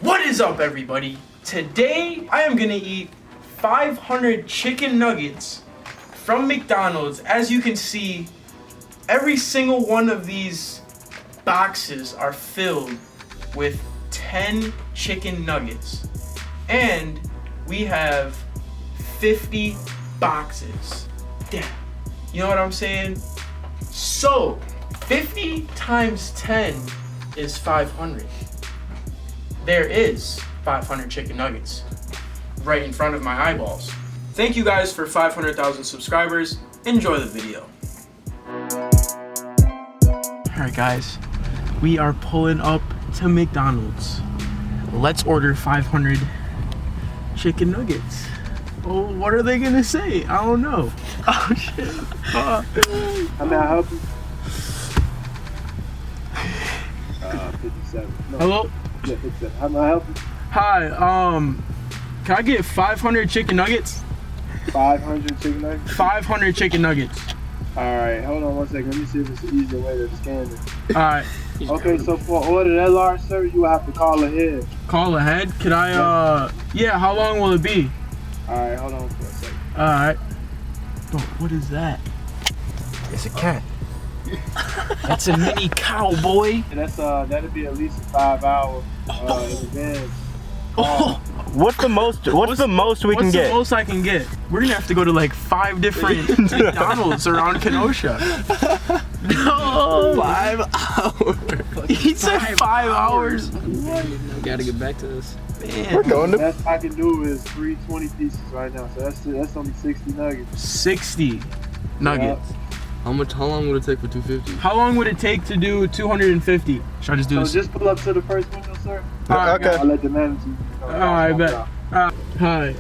What is up, everybody? Today I am gonna eat 500 chicken nuggets from McDonald's. As you can see, every single one of these boxes are filled with 10 chicken nuggets. And we have 50 boxes. Damn. You know what I'm saying? So, 50 times 10 is 500. There is 500 chicken nuggets right in front of my eyeballs. Thank you guys for 500,000 subscribers. Enjoy the video. Alright guys, we are pulling up to McDonald's. Let's order 500 chicken nuggets. Oh, what are they gonna say? I don't know. Oh shit. How may I help you? 57. No. Hello? Yeah, 57. How may I help you? Hi, can I get 500 chicken nuggets? 500 chicken nuggets? 500 chicken nuggets. Alright, hold on one second. Let me see if it's an easier way to scan it. Alright. Okay, so for order that large, sir, you will have to call ahead. Call ahead? Could I, yeah, how long will it be? Alright, hold on for a second. Alright. Oh, what is that? It's a cat. That's a mini cowboy. And that's, that'll be at least a 5 hour, in advance. Oh. What's the most we can get? What's the most I can get? We're gonna have to go to like 5 different McDonald's around Kenosha. No! 5 hours. He said 5 hours. What? Gotta get back to this. Man. We're going The to best I can do is 320 pieces right now, so that's only 60 nuggets. 60 nuggets. How long would it take for 250? How long would it take to do 250? Should I just do So this? just pull up to the first window, sir. Okay. I'll let the manager know. Alright, bet. Hi.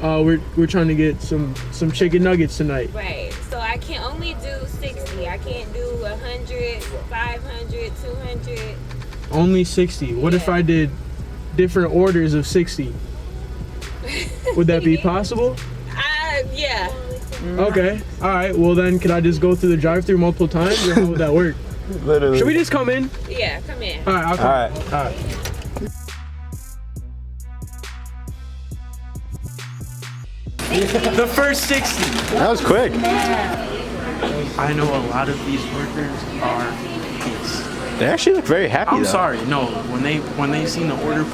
Hi. We're trying to get some chicken nuggets tonight. Right. So I can only do 60. I can't do 100, 500, 200. Only 60. What if Yeah. I did different orders of 60? Would that be possible? Yeah. Okay. All right. Well, then, could I just go through the drive-thru multiple times, or how would that work? Literally. Should we just come in? Yeah, come in. All right. I'll come. All right. All right. The first 60. That was quick. I know a lot of these workers are pissed. They actually look very happy. I'm though. sorry. No, when they seen the order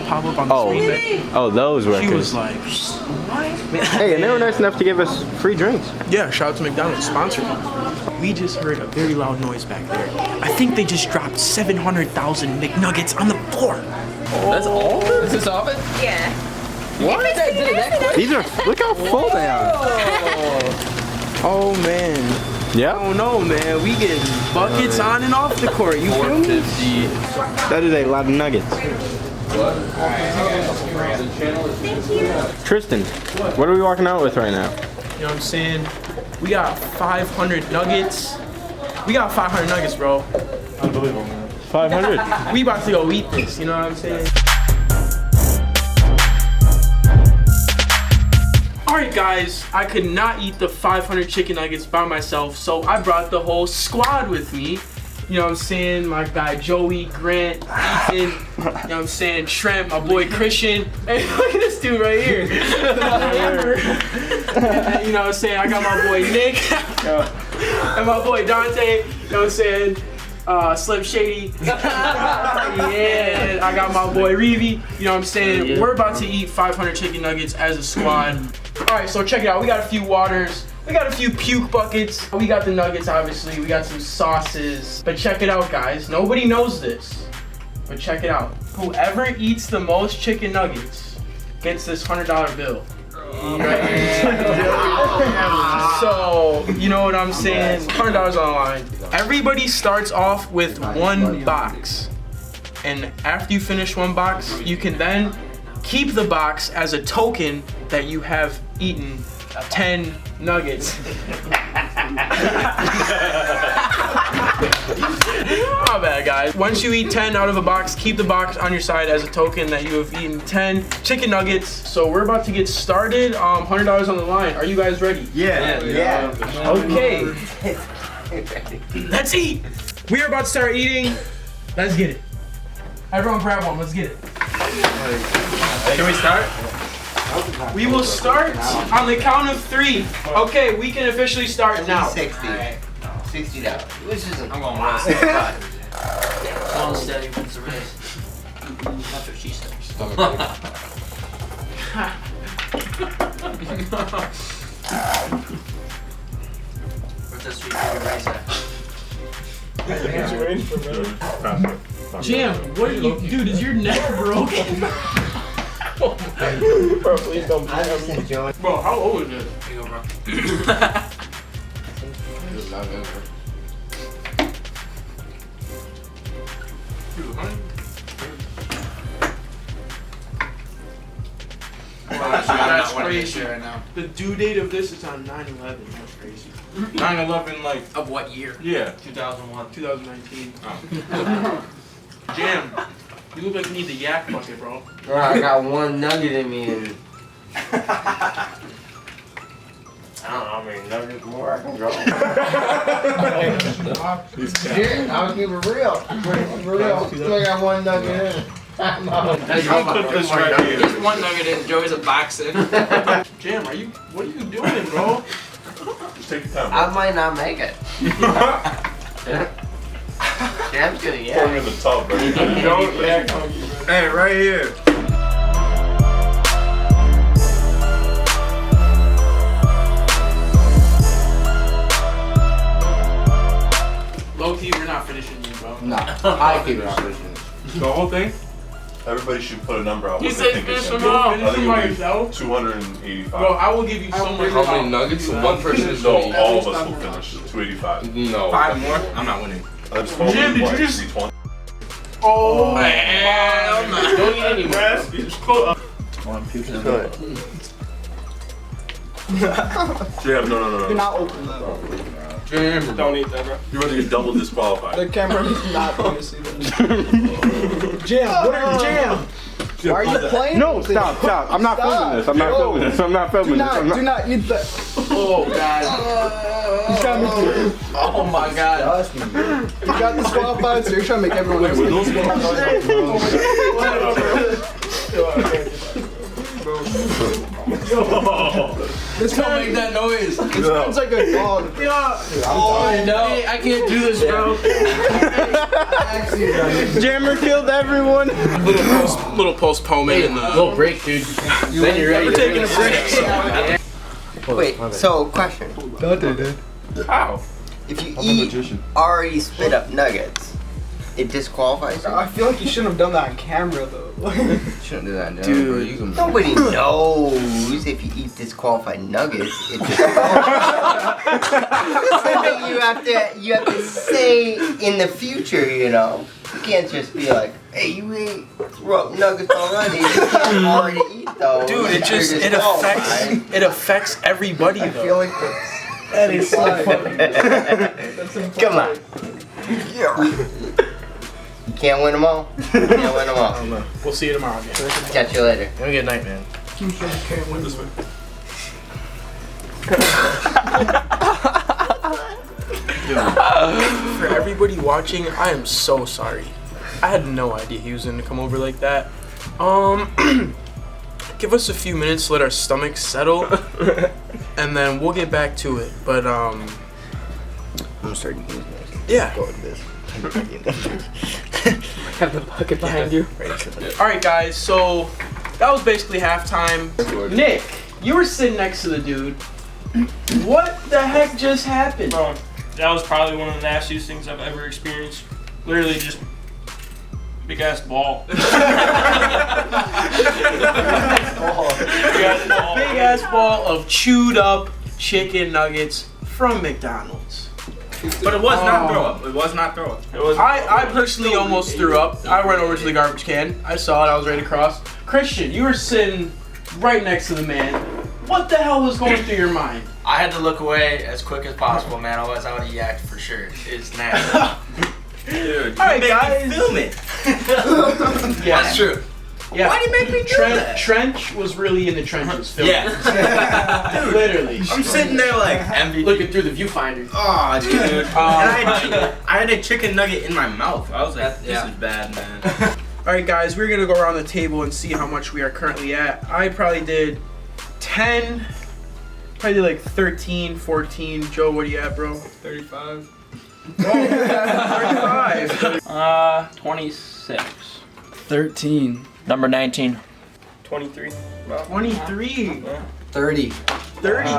pop up on the screen, Oh, those workers. she was like, "What?" Hey, and they were nice enough to give us free drinks. Yeah, shout out to McDonald's, sponsored us. We just heard a very loud noise back there. I think they just dropped 700,000 McNuggets on the floor. That's all? Is this all of it? Yeah. What? Did it that quick? These are, look how full they are. Oh man. Yeah. Oh no, man. We getting buckets on and off the court. You feel me? 450. That is a lot of nuggets. Tristan, what are we walking out with right now? You know what I'm saying? We got 500 nuggets. We got 500 nuggets, bro. Unbelievable, man. 500. We about to go eat this. You know what I'm saying? Alright guys, I could not eat the 500 chicken nuggets by myself, so I brought the whole squad with me. You know what I'm saying? My guy Joey, Grant, Ethan, you know what I'm saying? Trent, my boy Christian. Hey, look at this dude right here. And, you know what I'm saying? I got my boy Nick and my boy Dante, you know what I'm saying? Slim Shady. Yeah, I got my boy Reevy. You know what I'm saying? Yeah. We're about to eat 500 chicken nuggets as a squad. Alright, so check it out. We got a few waters. We got a few puke buckets. We got the nuggets, obviously. We got some sauces. But check it out, guys. Nobody knows this. But check it out. Whoever eats the most chicken nuggets gets this $100 bill. Right? So, you know what I'm saying? $100 on the line. Everybody starts off with one box. And after you finish one box, you can then keep the box as a token that you have eaten 10 nuggets. My bad, guys. Once you eat 10 out of a box, keep the box on your side as a token that you have eaten 10 chicken nuggets. So we're about to get started. $100 on the line. Are you guys ready? Yeah. Okay. Let's eat. We are about to start eating. Let's get it. Everyone grab one. Let's get it. Can we start? We will start on the count of 3. Okay, we can officially start now. 60. $60. Which isn't. I'm going rest. Long steady wins the race. That's what she said. Where's that sweet baby race at? Jam, what are you, dude? Is your neck broken? Bro, please don't I'm just enjoying. Bro, how old is it? Here you go, bro. That's crazy. Right now. The due date of this is on 9/11. That's crazy. 9/11, like, Of what year? yeah. 2001. 2019. Jam, you look like you need the yak bucket, bro. Bro, I got one nugget in me and. I don't know how many nuggets more I can go. I was keeping it real. For real. Still got one nugget in. I'll put this right here. Just one nugget in. Joey's a boxing. Jam, what are you doing, bro? Just take your time. I might not make it. Jam's gonna Pour me yeah. in the tub, bro. Hey, right here. Low key, we're not finishing you, bro. No, I keep it on. The whole thing? Everybody should put a number out. You what they said think finish it's them gonna all. be. Finish them by I think yourself. it'll be 285. Bro, I will give you so much. How many nuggets? One person is No, gonna eat. all of us will finish. 285. No. 5 more? I'm not winning. That's probably Jim, did what, you just- 320? Oh, Hell no. don't eat any more. Jam, no. not open that. Jam. Don't eat that, bro. You're about to get double disqualified. The camera is not going to see that. Jam, what are you, Jam? Why are you playing? No, with it? stop. I'm not Stop. filming this. I'm not filming this. I'm not Do filming this. not, I'm not. do not eat that. Oh, God. He's trying to make you. Oh my god. You got disqualified, so you're trying to make everyone else. Were those This Don't man, make that noise. this man's like a dog. Oh no. Hey, I can't do this, bro. Jammer killed everyone. Little postponement in the. Little break, dude. Then you're ready. We're taking a break. Wait, so question. How? If you eat already spit up nuggets, it disqualifies you? I feel like you shouldn't have done that on camera though. Shouldn't do that, Dude, You can... nobody knows if you eat disqualified nuggets, it disqualifies. Something you have to say in the future, you know. You can't just be like, hey, you ate nuggets already. You can't already eat those. Dude, it You're disqualified. affects everybody I though. feel like That is so funny. come on. You can't win them all. You can't win them all. We'll see you tomorrow again. Catch you later. Have a good night, man. This way. For everybody watching, I am so sorry. I had no idea he was gonna come over like that. Give us a few minutes to let our stomachs settle, and then we'll get back to it. But I'm gonna start using this. yeah. Go with this. Have the bucket behind you. All right, guys. So that was basically halftime. Nick, you were sitting next to the dude. What the heck just happened? Bro, that was probably one of the nastiest things I've ever experienced. Literally just big ass ball. Big ass ball. Big ass ball of chewed up chicken nuggets from McDonald's. But it was not throw up. It was not throw up. It was I personally almost threw up. I went over to the garbage can. I saw it. I was ready to cross. Christian, you were sitting right next to the man. What the hell was going through your mind? I had to look away as quick as possible, man. Otherwise, I would have yacked for sure. It's nasty. Dude, All right, guys. Film it. Yeah. That's true. Yeah. Why do you make me do that? Trench was really in the trenches. filming. Yeah. Literally. I'm sitting there like envy. Looking through the viewfinder. Oh, dude. And I had a chicken nugget in my mouth. I was like, this is bad, man. All Alright guys, we're gonna go around the table and see how much we are currently at. I probably did 10, probably did like 13, 14. Joe, what are you at, bro? 35. Oh, 35. 26. 13. Number 19. 23. 23. 30. 30.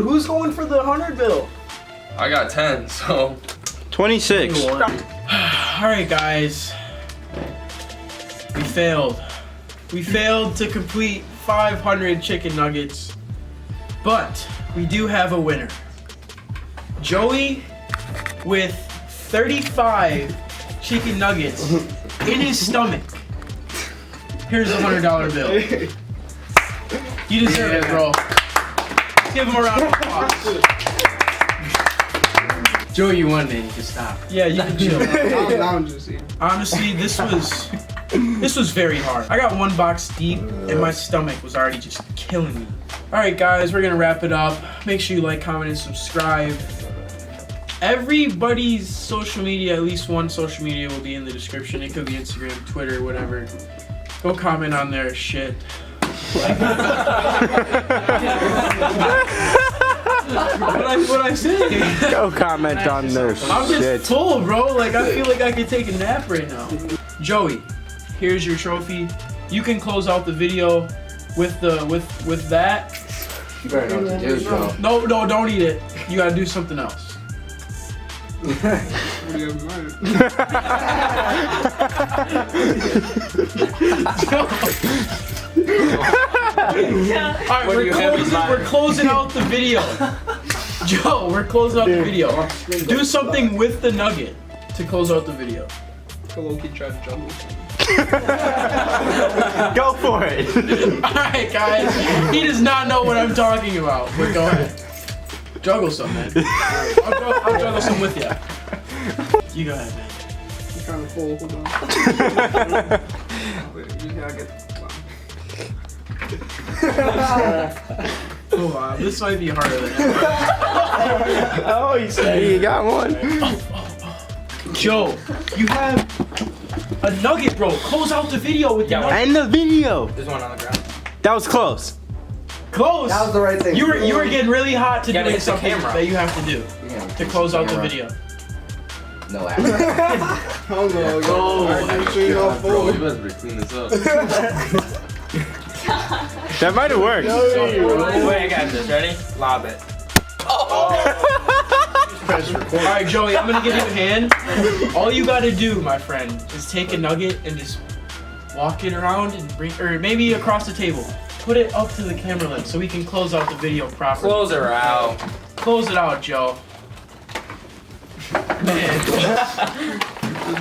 Who's going for the 100 bill? I got 10, so. 26. Alright guys. We failed. We failed to complete 500 chicken nuggets. But we do have a winner. Joey with 35 chicken nuggets in his stomach. Here's a $100 bill. You deserve it, bro. Let's give him a round of applause. Joe, you won, man. You can stop. Yeah, you can chill. I'm just eating. Honestly, this was very hard. I got one box deep and my stomach was already just killing me. Alright guys, we're gonna wrap it up. Make sure you like, comment, and subscribe. Everybody's social media, at least one social media, will be in the description. It could be Instagram, Twitter, whatever. Go comment on their shit. What I say? Go comment on their I'm shit. just full, bro. Like I feel like I could take a nap right now. Joey, here's your trophy. You can close out the video with that. You better know what to do, Joe. No, don't eat it. You gotta do something else. What do you have in mind? Alright, we're closing out the video. Joe, we're closing out the video. Do something with the nugget to close out the video. Low-key tried to juggle. Go for it. Alright, guys. He does not know what I'm talking about. But go ahead. Juggle some, man. I'll juggle some with you. You go ahead, man. I'm kind of full. Hold on. Wait, you just gotta get. Oh, wow. This might be harder than ever. Oh, you said you got one. Joe, you have a nugget, bro. Close out the video with your nugget. And the video. There's one on the ground. That was close. Close. That was the right thing. You were getting really hot to You gotta do hit the something camera. that you have to do to close out the video. No action. Oh no, Oh, I'm sure you're all Bro, full. you better clean this up. That might have worked. Wait, I got this. Ready? Lob it. Alright, Joey, I'm gonna give you a hand. All you gotta do, my friend, is take a nugget and just walk it around and or maybe across the table. Put it up to the camera lens so we can close out the video properly. Close her out. Close it out, Joe. Man.